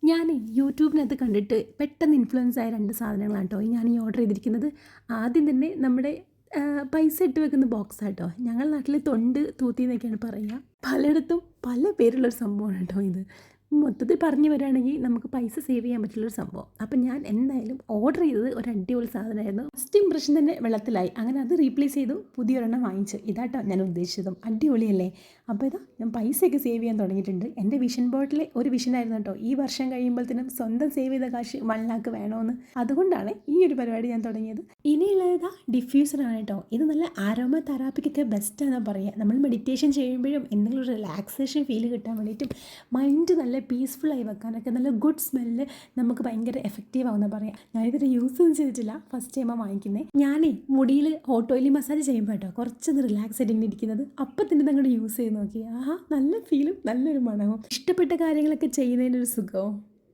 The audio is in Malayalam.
ഞാൻ യൂട്യൂബിനകത്ത് കണ്ടിട്ട് പെട്ടെന്ന് ഇൻഫ്ലുവൻസ് ആയ 2 സാധനങ്ങളാണ് കേട്ടോ ഞാൻ ഈ ഓർഡർ ചെയ്തിരിക്കുന്നത്. ആദ്യം തന്നെ നമ്മുടെ പൈസ ഇട്ട് വെക്കുന്ന ബോക്സാട്ടോ. ഞങ്ങളുടെ നാട്ടിൽ തൊണ്ട് തൂത്തി എന്നൊക്കെയാണ് പറയുക. പലയിടത്തും പല പേരുള്ളൊരു സംഭവമാണ് കേട്ടോ ഇത്. മൊത്തത്തിൽ പറഞ്ഞു വരികയാണെങ്കിൽ നമുക്ക് പൈസ സേവ് ചെയ്യാൻ പറ്റുള്ളൊരു സംഭവം. അപ്പം ഞാൻ എന്തായാലും ഓർഡർ ചെയ്തത് ഒരു അടിപൊളി സാധനമായിരുന്നു. ഫസ്റ്റ് ഇംപ്രഷൻ തന്നെ വെള്ളത്തിലായി. അങ്ങനെ അത് റീപ്ലേസ് ചെയ്തു, പുതിയൊരെണ്ണം വാങ്ങിച്ചു. ഇതാട്ടോ ഞാൻ ഉദ്ദേശിച്ചതും. അടിപൊളിയല്ലേ? അപ്പോൾ ഇതാ ഞാൻ പൈസയൊക്കെ സേവ് ചെയ്യാൻ തുടങ്ങിയിട്ടുണ്ട്. എൻ്റെ വിഷൻ ബോർഡിലെ ഒരു വിഷനായിരുന്നു കേട്ടോ, ഈ വർഷം കഴിയുമ്പോഴത്തേനും സ്വന്തം സേവ് ചെയ്ത കാശ് 1 lakh വേണമെന്ന്. അതുകൊണ്ടാണ് ഈ ഒരു പരിപാടി ഞാൻ തുടങ്ങിയത്. ഇനിയുള്ളത് ഡിഫ്യൂസറാണ് കേട്ടോ. ഇത് നല്ല ആരോമ തെറാപ്പിക്കൊക്കെ ബെസ്റ്റാണെന്ന് പറയുക. നമ്മൾ മെഡിറ്റേഷൻ ചെയ്യുമ്പോഴും എന്തെങ്കിലും ഒരു റിലാക്സേഷൻ ഫീൽ കിട്ടാൻ വേണ്ടിയിട്ടും മൈൻഡ് നല്ല പീസ്ഫുള്ളായി വെക്കാനൊക്കെ നല്ല ഗുഡ് സ്മെല്ല് നമുക്ക് ഭയങ്കര എഫക്റ്റീവ് ആവുമെന്ന് പറയാം. ഞാനിതൊരു യൂസ് ഒന്നും ചെയ്തിട്ടില്ല, ഫസ്റ്റ് ടൈമാണ് വാങ്ങിക്കുന്നത്. ഞാനേ മുടിയിൽ ഹോട്ട് ഓയിൽ മസാജ് ചെയ്യുമ്പോൾ കേട്ടോ കുറച്ചൊന്ന് റിലാക്സ് ആയിട്ട് ഇങ്ങനെ ഇരിക്കുന്നത്. അപ്പം തന്നെ അങ്ങോട്ട് യൂസ് ചെയ്ത് നോക്കി. ആഹാ, നല്ല ഫീലും നല്ലൊരു മണവും ഇഷ്ടപ്പെട്ട കാര്യങ്ങളൊക്കെ ചെയ്യുന്നതിൻ്റെ ഒരു സുഖവും.